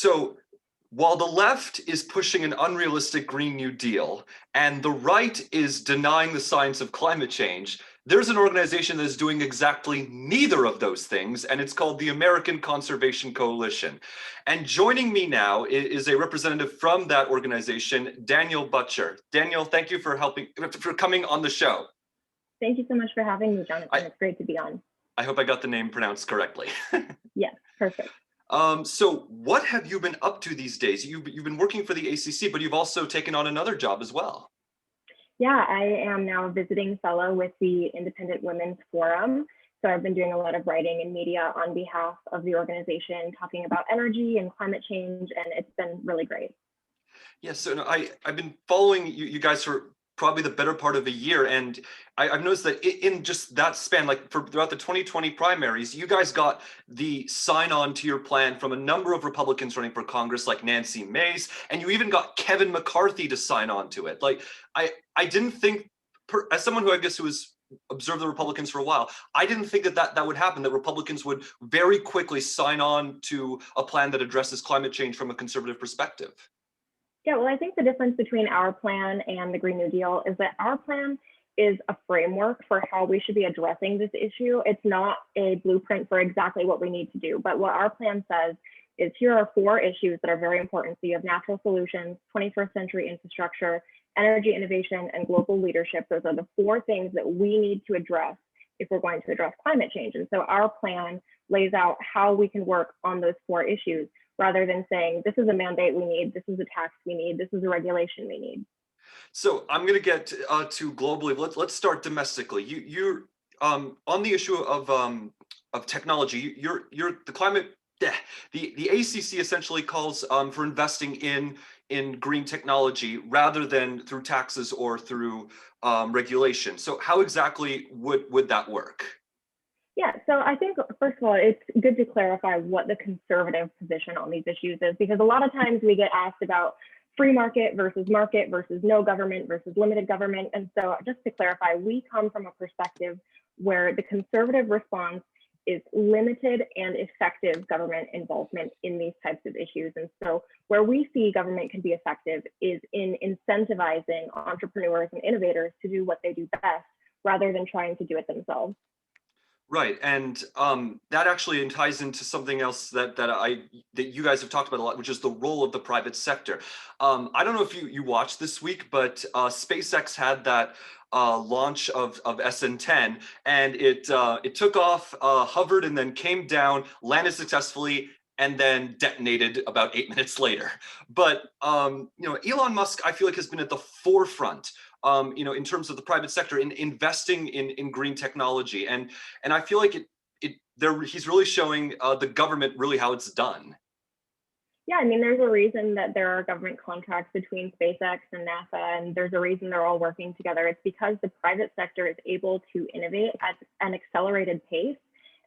So while the left is pushing an unrealistic Green New Deal and the right is denying the science of climate change, there's an organization that is doing exactly neither of those things, and it's called the American Conservation Coalition. And joining me now is a representative from that organization, Danielle Butcher. Danielle, thank you for coming on the show. Thank you so much for having me, Jonathan. It's great to be on. I hope I got the name pronounced correctly. Yes, perfect. So what have you been up to these days? You've been working for the ACC, but you've also taken on another job as well. Yeah, I am now a visiting fellow with the Independent Women's Forum. So I've been doing a lot of writing and media on behalf of the organization, talking about energy and climate change, and it's been really great. Yes, so no, I've been following you guys for probably the better part of a year, and I've noticed that in just that span, like throughout the 2020 primaries, you guys got the sign on to your plan from a number of Republicans running for Congress, like Nancy Mace, and you even got Kevin McCarthy to sign on to it. Like I didn't think, as someone who I guess who has observed the Republicans for a while, I didn't think that would happen, that Republicans would very quickly sign on to a plan that addresses climate change from a conservative perspective. Yeah, well, I think the difference between our plan and the Green New Deal is that our plan is a framework for how we should be addressing this issue. It's not a blueprint for exactly what we need to do, but what our plan says is here are 4 issues that are very important. So you have natural solutions, 21st century infrastructure, energy innovation, and global leadership. Those are the 4 things that we need to address if we're going to address climate change. And so our plan lays out how we can work on those 4 issues, rather than saying, this is a mandate we need, this is a tax we need, this is a regulation we need. So I'm going to get to globally. Let's start domestically. You're on the issue of technology. You're the climate. The ACC essentially calls for investing in green technology rather than through taxes or through regulation. So how exactly would that work? Yeah, so I think, first of all, it's good to clarify what the conservative position on these issues is, because a lot of times we get asked about free market versus no government versus limited government. And so just to clarify, we come from a perspective where the conservative response is limited and effective government involvement in these types of issues. And so where we see government can be effective is in incentivizing entrepreneurs and innovators to do what they do best, rather than trying to do it themselves. Right, and that actually ties into something else that you guys have talked about a lot, which is the role of the private sector. I don't know if you watched this week, but SpaceX had that launch of SN10, and it took off, hovered, and then came down, landed successfully, and then detonated about 8 minutes later. But Elon Musk, I feel like, has been at the forefront, in terms of the private sector in investing in green technology, and I feel like he's really showing the government really how it's done. Yeah, I mean, there's a reason that there are government contracts between SpaceX and NASA, and there's a reason they're all working together. It's because the private sector is able to innovate at an accelerated pace.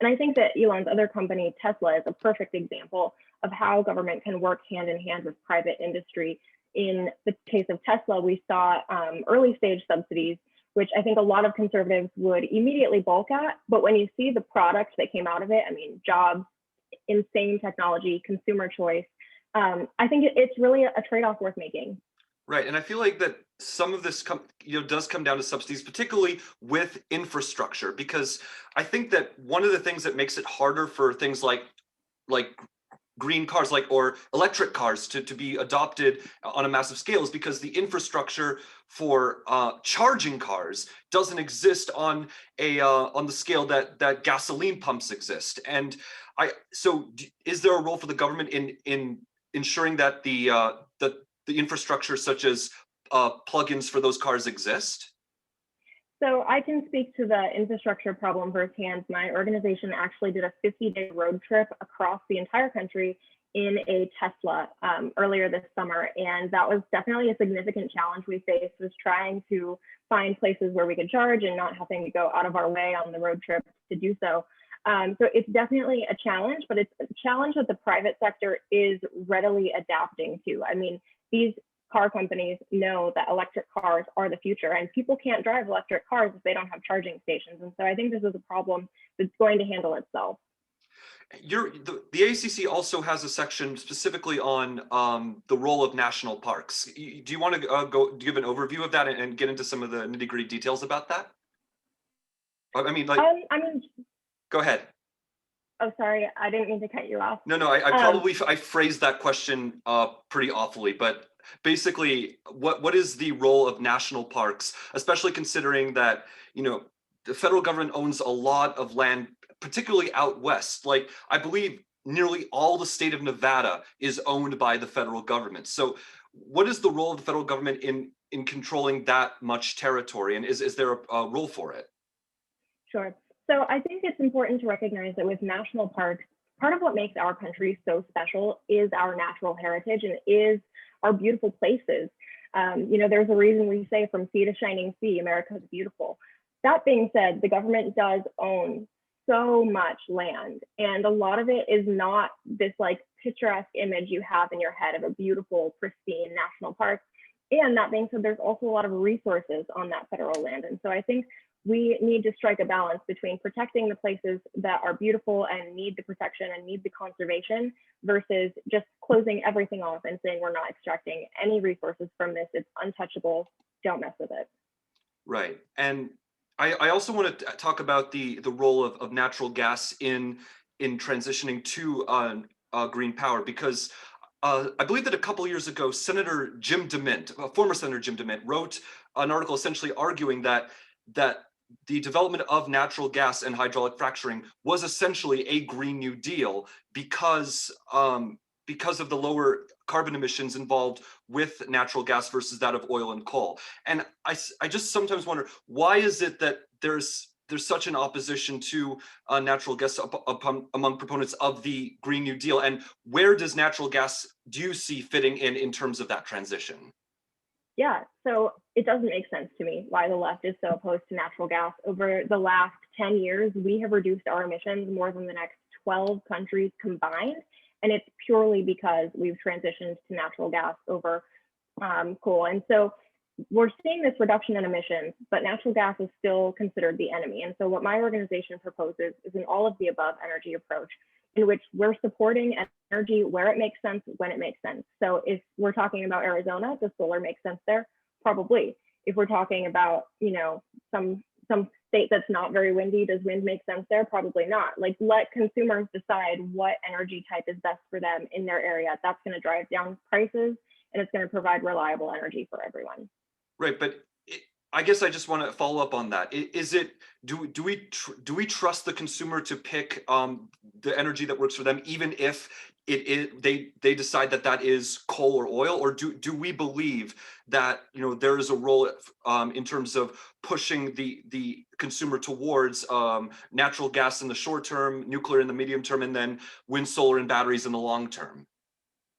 And I think that Elon's other company, Tesla, is a perfect example of how government can work hand in hand with private industry. In the case of Tesla, we saw early stage subsidies, which I think a lot of conservatives would immediately balk at. But when you see the products that came out of it, I mean, jobs, insane technology, consumer choice, I think it's really a trade-off worth making. Right, and I feel like that some of this does come down to subsidies, particularly with infrastructure, because I think that one of the things that makes it harder for things like green cars, or electric cars, to be adopted on a massive scale is because the infrastructure for charging cars doesn't exist on the scale that gasoline pumps exist. And is there a role for the government in ensuring that the infrastructure such as plugins for those cars exist? So I can speak to the infrastructure problem firsthand. My organization actually did a 50-day road trip across the entire country in a Tesla earlier this summer. And that was definitely a significant challenge we faced, was trying to find places where we could charge and not having to go out of our way on the road trip to do so. So it's definitely a challenge, but it's a challenge that the private sector is readily adapting to. I mean, these car companies know that electric cars are the future, and people can't drive electric cars if they don't have charging stations. And so I think this is a problem that's going to handle itself. The ACC also has a section specifically on the role of national parks. Do you want to go give an overview of that and get into some of the nitty-gritty details about that? I mean, like, I mean, go ahead. oh, sorry, I didn't mean to cut you off. No, I probably I phrased that question pretty awfully, but basically, what is the role of national parks, especially considering that, you know, the federal government owns a lot of land, particularly out west. Like, I believe nearly all the state of Nevada is owned by the federal government. So what is the role of the federal government in controlling that much territory, and is there a role for it? Sure. So I think it's important to recognize that with national parks, part of what makes our country so special is our natural heritage and is our beautiful places. You know, there's a reason we say from sea to shining sea, America's beautiful. That being said, the government does own so much land, and a lot of it is not this like picturesque image you have in your head of a beautiful, pristine national park. And that being said, there's also a lot of resources on that federal land. And so I think we need to strike a balance between protecting the places that are beautiful and need the protection and need the conservation versus just closing everything off and saying we're not extracting any resources from this. It's untouchable. Don't mess with it. Right. And I also want to talk about the role of natural gas in transitioning to green power, because I believe that a couple years ago, Senator Jim DeMint, former Senator Jim DeMint, wrote an article essentially arguing that the development of natural gas and hydraulic fracturing was essentially a Green New Deal because of the lower carbon emissions involved with natural gas versus that of oil and coal. And I just sometimes wonder, why is it that there's such an opposition to natural gas among proponents of the Green New Deal? And where does natural gas, do you see, fitting in terms of that transition? Yeah, so it doesn't make sense to me why the left is so opposed to natural gas. Over the last 10 years, we have reduced our emissions more than the next 12 countries combined. And it's purely because we've transitioned to natural gas over coal. And so we're seeing this reduction in emissions, but natural gas is still considered the enemy. And so what my organization proposes is an all of the above energy approach, in which we're supporting energy where it makes sense, when it makes sense. So if we're talking about Arizona, does solar make sense there? Probably. If we're talking about, you know, some state that's not very windy, does wind make sense there? Probably not. Like, let consumers decide what energy type is best for them in their area. That's going to drive down prices, and it's going to provide reliable energy for everyone. Right, but I guess I just want to follow up on that. Is it, do we trust the consumer to pick the energy that works for them, even if they decide that is coal or oil? Or do we believe that, you know, there is a role in terms of pushing the consumer towards natural gas in the short term, nuclear in the medium term, and then wind, solar, and batteries in the long term?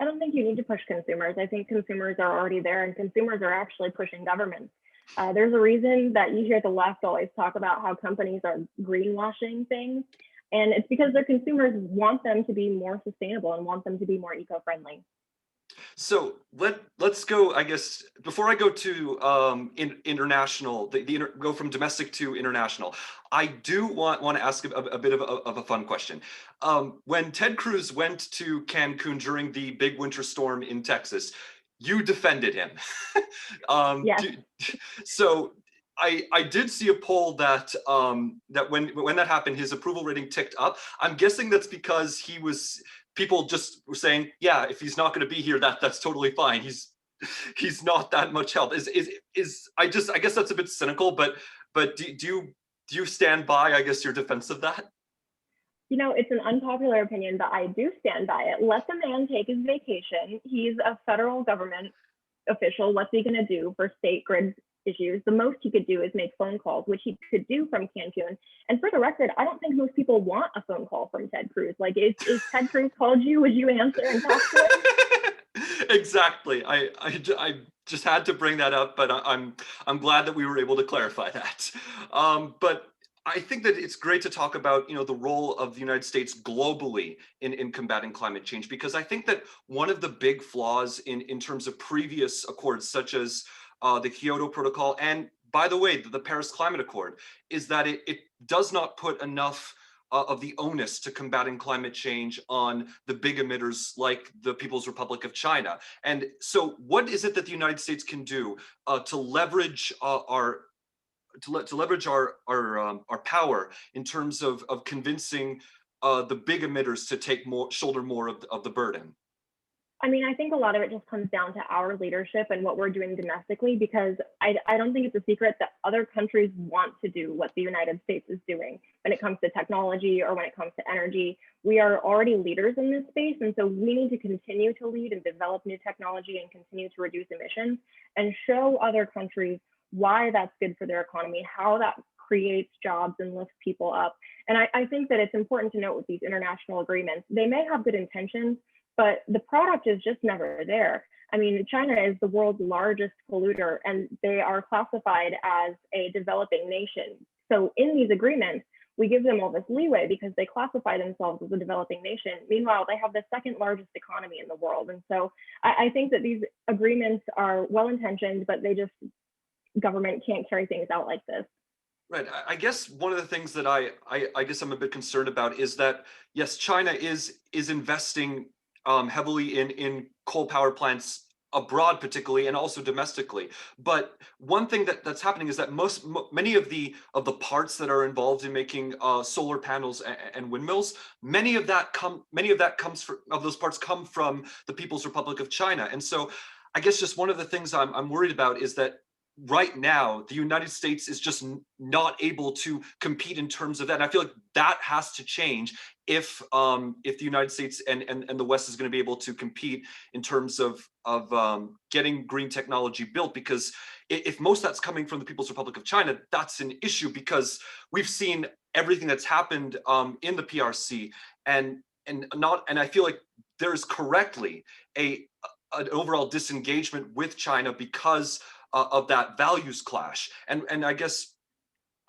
I don't think you need to push consumers. I think consumers are already there, and consumers are actually pushing governments. There's a reason that you hear the left always talk about how companies are greenwashing things. And it's because their consumers want them to be more sustainable and want them to be more eco-friendly. So let's go, I guess, before I go to international, go from domestic to international, I do want to ask a bit of a fun question. When Ted Cruz went to Cancun during the big winter storm in Texas, you defended him. Yes. So I did see a poll that that when that happened, his approval rating ticked up. I'm guessing that's because people just were saying, yeah, if he's not going to be here, that's totally fine. He's not that much help. I guess that's a bit cynical, but do you stand by, I guess, your defense of that? You know, it's an unpopular opinion, but I do stand by it. Let the man take his vacation. He's a federal government official. What's he going to do for state grid issues? The most he could do is make phone calls, which he could do from Cancun. And for the record, I don't think most people want a phone call from Ted Cruz. Like, if Ted Cruz called you, would you answer and talk to him? Exactly. I just had to bring that up, but I'm glad that we were able to clarify that. But I think that it's great to talk about, you know, the role of the United States globally in combating climate change, because I think that one of the big flaws in terms of previous accords, such as the Kyoto Protocol, and by the way, the Paris Climate Accord, is that it does not put enough of the onus to combating climate change on the big emitters like the People's Republic of China. And so, what is it that the United States can do to leverage to leverage our power in terms of convincing the big emitters to take more shoulder more of the burden? I mean, I think a lot of it just comes down to our leadership and what we're doing domestically, because I don't think it's a secret that other countries want to do what the United States is doing when it comes to technology or when it comes to energy. We are already leaders in this space. And so we need to continue to lead and develop new technology and continue to reduce emissions and show other countries why that's good for their economy, how that creates jobs and lifts people up. And I think that it's important to note with these international agreements, they may have good intentions, but the product is just never there. I mean, China is the world's largest polluter, and they are classified as a developing nation. So in these agreements, we give them all this leeway because they classify themselves as a developing nation. Meanwhile, they have the second largest economy in the world. And so I think that these agreements are well-intentioned, but they just, government can't carry things out like this. Right. I guess one of the things that I guess I'm a bit concerned about is that yes, China is investing heavily in coal power plants abroad, particularly, and also domestically. But one thing that's happening is that many of the parts that are involved in making solar panels and windmills, many of that comes from, of those parts come from the People's Republic of China. And so, I guess just one of the things I'm worried about is that right now the United States is just not able to compete in terms of that. And I feel like that has to change if the United States and the West is going to be able to compete in terms of getting green technology built. Because if most that's coming from the People's Republic of China, that's an issue because we've seen everything that's happened in the PRC and I feel like there is correctly a an overall disengagement with China because of that values clash. And I guess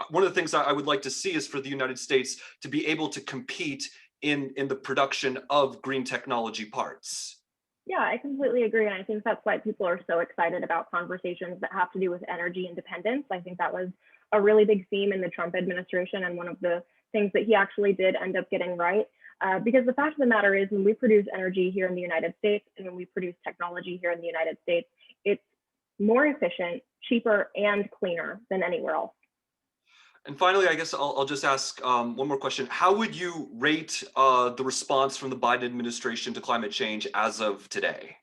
one of the things I would like to see is for the United States to be able to compete in the production of green technology parts. Yeah, I completely agree. And I think that's why people are so excited about conversations that have to do with energy independence. I think that was a really big theme in the Trump administration and one of the things that he actually did end up getting right. Because the fact of the matter is, when we produce energy here in the United States and when we produce technology here in the United States, it's more efficient, cheaper, and cleaner than anywhere else. And finally, I guess I'll just ask one more question. How would you rate the response from the Biden administration to climate change as of today?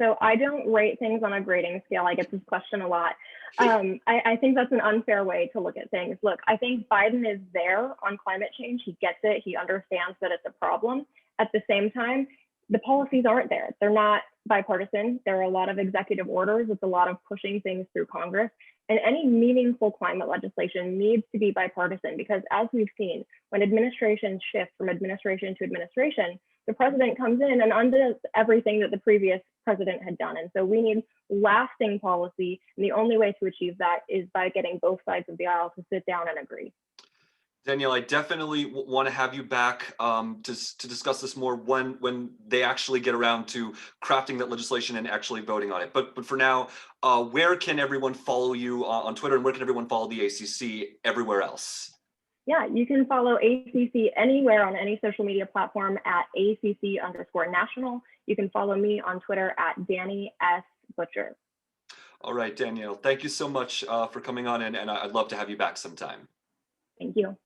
So I don't rate things on a grading scale. I get this question a lot. I think that's an unfair way to look at things. Look, I think Biden is there on climate change. He gets it. He understands that it's a problem. At the same time, the policies aren't there. They're not bipartisan. There are a lot of executive orders. It's a lot of pushing things through Congress. And any meaningful climate legislation needs to be bipartisan because, as we've seen, when administrations shift from administration to administration, the president comes in and undoes everything that the previous president had done. And so we need lasting policy. And the only way to achieve that is by getting both sides of the aisle to sit down and agree. Danielle, I definitely want to have you back to discuss this more when they actually get around to crafting that legislation and actually voting on it. But for now, where can everyone follow you on Twitter, and where can everyone follow the ACC everywhere else? Yeah, you can follow ACC anywhere on any social media platform at ACC_national. You can follow me on Twitter at Danny S. Butcher. All right, Danielle, thank you so much for coming on, and I'd love to have you back sometime. Thank you.